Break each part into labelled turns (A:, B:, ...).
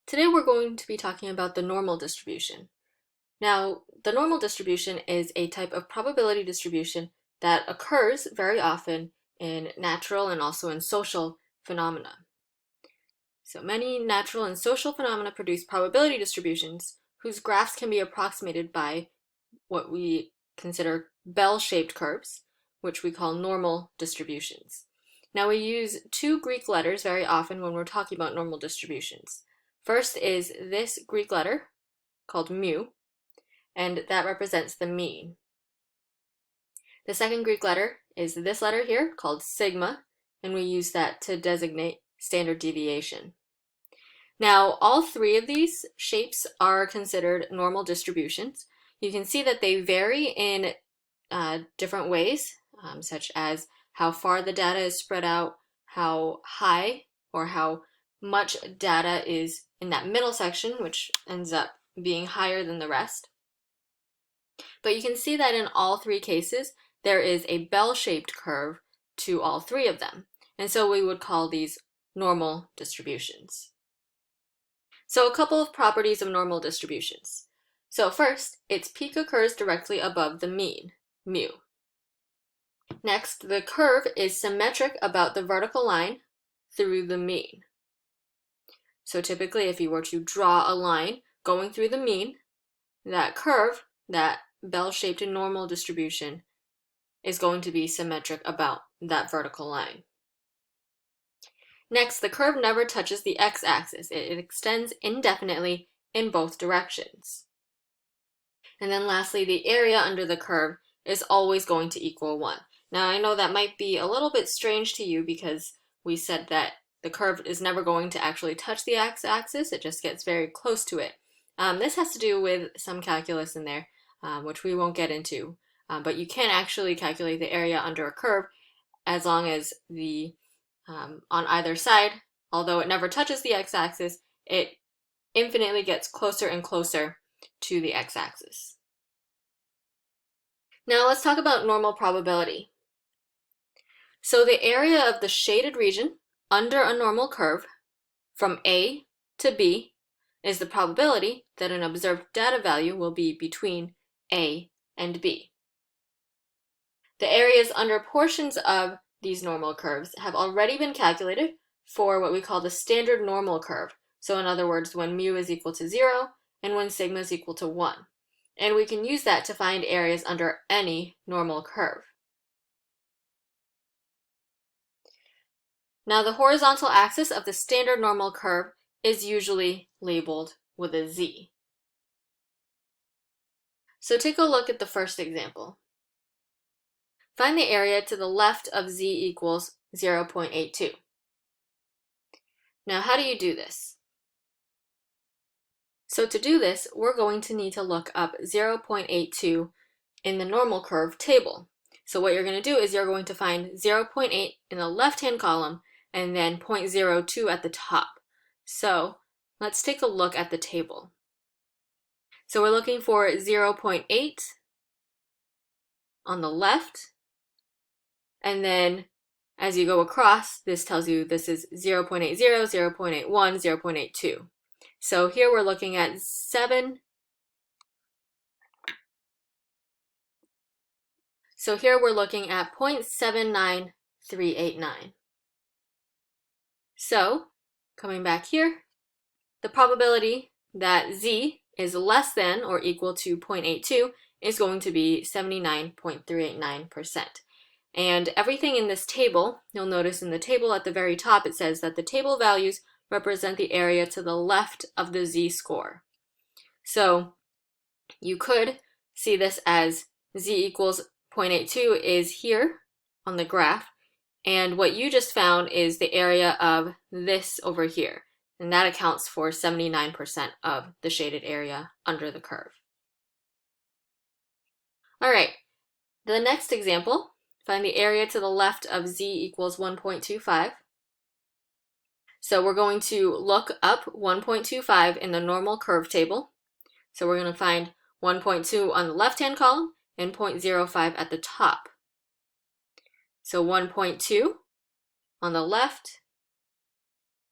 A: Today we're going to be talking about the normal distribution. Now, the normal distribution is a type of probability distribution that occurs very often in natural and also in social phenomena. So many natural and social phenomena produce probability distributions whose graphs can be approximated by what we consider bell-shaped curves, which we call normal distributions. Now we use two Greek letters very often when we're talking about normal distributions. First is this Greek letter called mu, and that represents the mean. The second Greek letter is this letter here called sigma, and we use that to designate standard deviation. Now, all three of these shapes are considered normal distributions. You can see that they vary in different ways, such as how far the data is spread out, how high or how much data is in that middle section, which ends up being higher than the rest. But you can see that in all three cases, there is a bell-shaped curve to all three of them. And so we would call these normal distributions. So a couple of properties of normal distributions. So first, its peak occurs directly above the mean, mu. Next, the curve is symmetric about the vertical line through the mean. So typically, if you were to draw a line going through the mean, that curve, that bell-shaped normal distribution, is going to be symmetric about that vertical line. Next, the curve never touches the x-axis. It extends indefinitely in both directions. And then lastly, the area under the curve is always going to equal 1. Now, I know that might be a little bit strange to you because we said that the curve is never going to actually touch the x-axis. It just gets very close to it. This has to do with some calculus in there, which we won't get into. But you can actually calculate the area under a curve as long as the on either side, although it never touches the x-axis, it infinitely gets closer and closer to the x-axis. Now let's talk about normal probability. So the area of the shaded region under a normal curve from A to B is the probability that an observed data value will be between A and B. The areas under portions of these normal curves have already been calculated for what we call the standard normal curve. So in other words, when mu is equal to 0 and when sigma is equal to 1. And we can use that to find areas under any normal curve. Now the horizontal axis of the standard normal curve is usually labeled with a z. So take a look at the first example. Find the area to the left of z equals 0.82. Now, how do you do this? So to do this, we're going to need to look up 0.82 in the normal curve table. So what you're going to do is you're going to find 0.8 in the left-hand column and then 0.02 at the top. So let's take a look at the table. So we're looking for 0.8 on the left, and then as you go across, this tells you this is 0.80, 0.81, 0.82. So here we're looking at 7. So here we're looking at 0.79389. So coming back here, the probability that z is less than or equal to 0.82 is going to be 79.389%. And everything in this table, you'll notice in the table at the very top, it says that the table values represent the area to the left of the z-score. So you could see this as z equals 0.82 is here on the graph, and what you just found is the area of this over here, and that accounts for 79% of the shaded area under the curve. All right, the next example, find the area to the left of z equals 1.25. So we're going to look up 1.25 in the normal curve table. So we're going to find 1.2 on the left-hand column and 0.05 at the top. So 1.2 on the left,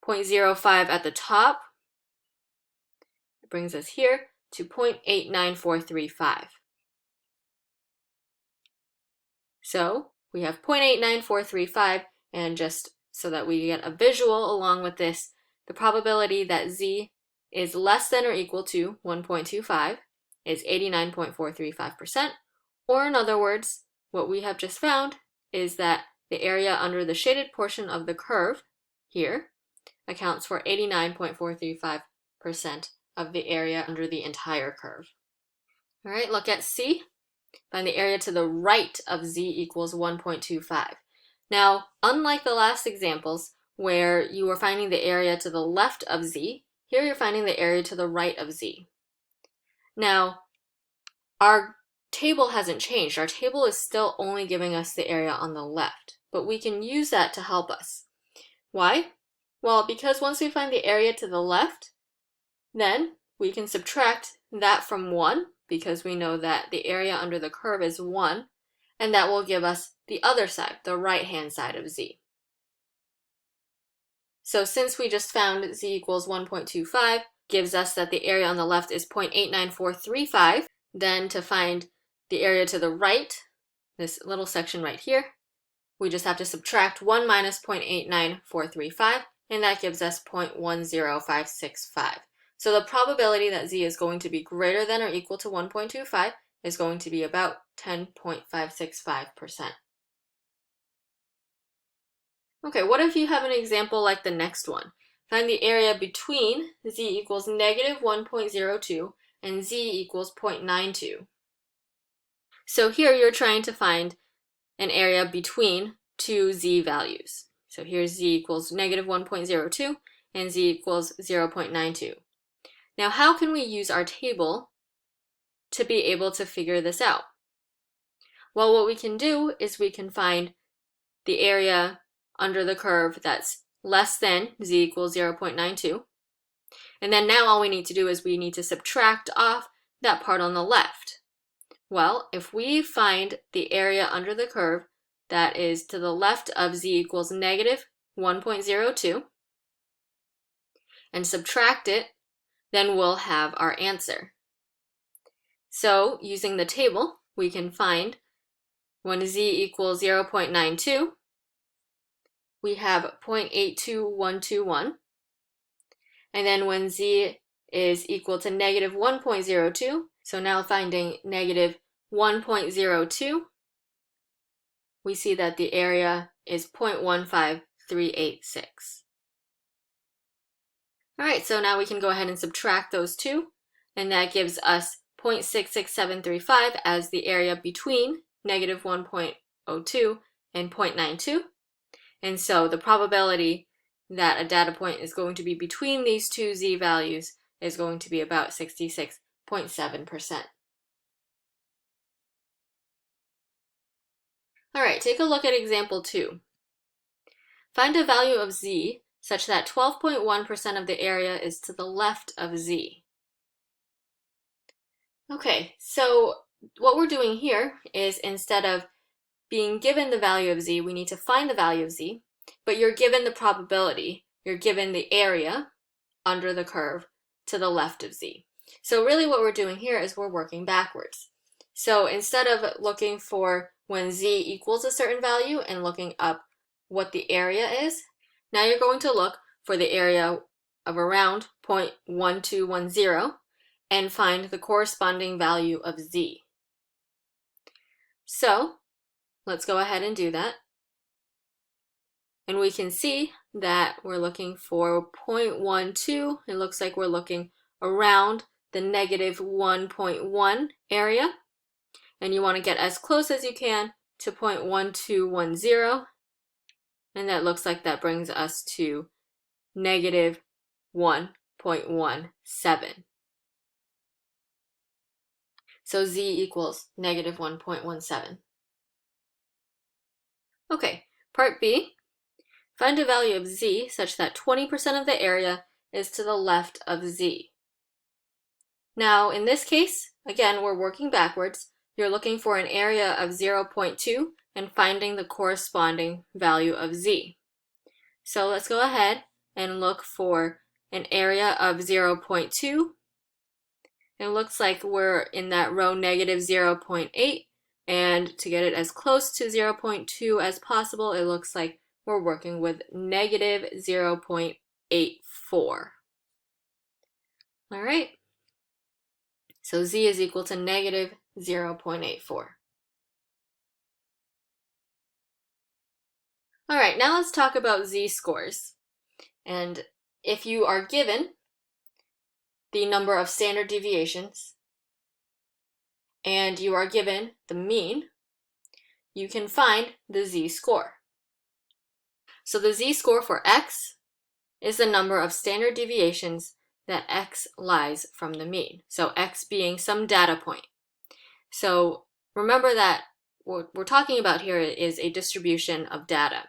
A: 0.05 at the top, brings us here to 0.89435. So we have 0.89435, and just so that we get a visual along with this, the probability that z is less than or equal to 1.25 is 89.435%, or in other words, what we have just found is that the area under the shaded portion of the curve here accounts for 89.435% of the area under the entire curve. All right, look at C. Find the area to the right of z equals 1.25. Now, unlike the last examples where you were finding the area to the left of z, here you're finding the area to the right of z. Now, our table hasn't changed. Our table is still only giving us the area on the left, but we can use that to help us. Why? Well, because once we find the area to the left, then we can subtract that from 1, because we know that the area under the curve is 1, and that will give us the other side, the right-hand side of z. So since we just found z equals 1.25, gives us that the area on the left is 0.89435, then to find the area to the right, this little section right here, we just have to subtract 1 minus 0.89435, and that gives us 0.10565. So the probability that z is going to be greater than or equal to 1.25 is going to be about 10.565%. Okay, what if you have an example like the next one? Find the area between z equals negative 1.02 and z equals 0.92. So here you're trying to find an area between two z values. So here's z equals negative 1.02 and z equals 0.92. Now, how can we use our table to be able to figure this out? Well, what we can do is we can find the area under the curve that's less than z equals 0.92. And then now all we need to do is we need to subtract off that part on the left. Well, if we find the area under the curve that is to the left of z equals negative 1.02 and subtract it, then we'll have our answer. So using the table, we can find when z equals 0.92, we have 0.82121. And then when z is equal to negative 1.02, so now finding negative 1.02, we see that the area is 0.15386. All right, so now we can go ahead and subtract those two, and that gives us 0.66735 as the area between negative 1.02 and 0.92. And so the probability that a data point is going to be between these two z values is going to be about 66.7%. All right, take a look at example 2. Find a value of z such that 12.1% of the area is to the left of z. Okay, so what we're doing here is instead of being given the value of z, we need to find the value of z, but you're given the probability, you're given the area under the curve to the left of z. So really what we're doing here is we're working backwards. So instead of looking for when z equals a certain value and looking up what the area is, now you're going to look for the area of around 0.1210 and find the corresponding value of z. So let's go ahead and do that. And we can see that we're looking for 0.12. It looks like we're looking around the negative 1.1 area. And you want to get as close as you can to 0.1210. And that looks like that brings us to negative 1.17. So z equals negative 1.17. Okay, part B. Find a value of z such that 20% of the area is to the left of z. Now, in this case, again, we're working backwards. You're looking for an area of 0.2 and finding the corresponding value of z. So let's go ahead and look for an area of 0.2 It looks like we're in that row negative 0.8, and to get it as close to 0.2 as possible, it looks like we're working with negative 0.84. All right, so z is equal to negative 0.84. All right, now let's talk about z-scores. And if you are given the number of standard deviations and you are given the mean, you can find the z-score. So the z-score for x is the number of standard deviations that x lies from the mean. So x being some data point. So remember that what we're talking about here is a distribution of data.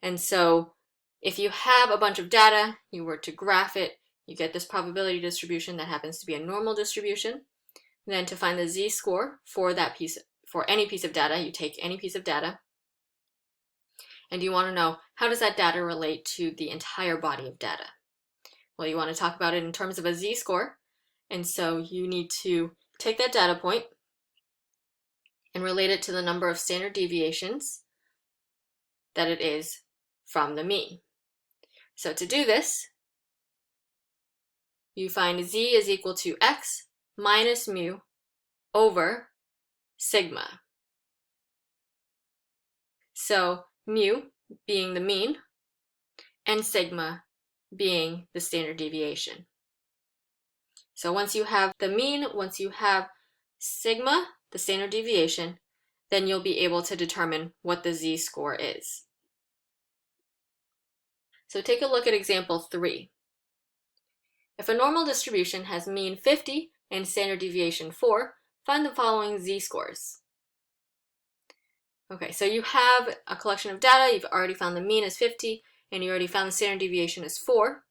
A: And so if you have a bunch of data, you were to graph it, you get this probability distribution that happens to be a normal distribution. Then to find the z-score for that piece, for any piece of data, you take any piece of data, and you want to know, how does that data relate to the entire body of data? Well, you want to talk about it in terms of a z-score, and so you need to take that data point and relate it to the number of standard deviations that it is from the mean. So to do this, you find z is equal to x minus mu over sigma. So mu being the mean and sigma being the standard deviation. So once you have the mean, once you have sigma, the standard deviation, then you'll be able to determine what the z-score is. So take a look at example 3. If a normal distribution has mean 50 and standard deviation 4, find the following z-scores. Okay, so you have a collection of data, you've already found the mean is 50, and you already found the standard deviation is 4.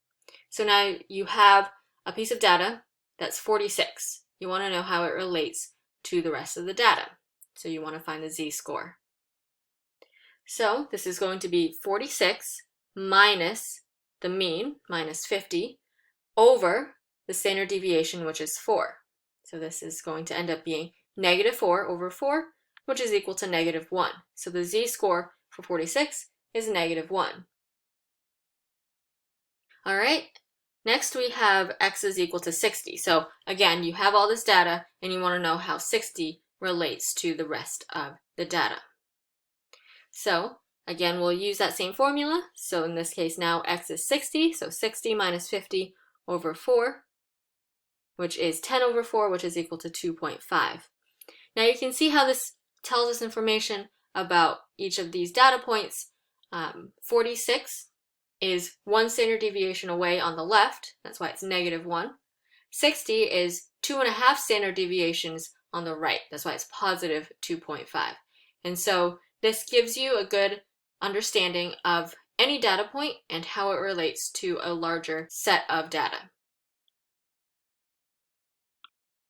A: So now you have a piece of data that's 46. You want to know how it relates to the rest of the data. So you want to find the z-score. So this is going to be 46 minus the mean, minus 50, over the standard deviation, which is 4. So this is going to end up being negative 4 over 4, which is equal to negative 1. So the z-score for 46 is negative 1. All right, next we have x is equal to 60. So again, you have all this data and you want to know how 60 relates to the rest of the data. So again, we'll use that same formula. So in this case now x is 60, so 60 minus 50 over 4, which is 10 over 4, which is equal to 2.5. Now you can see how this tells us information about each of these data points. 46 is 1 standard deviation away on the left, that's why it's negative 1. 60 is 2.5 standard deviations on the right, that's why it's positive 2.5. And so this gives you a good understanding of any data point and how it relates to a larger set of data.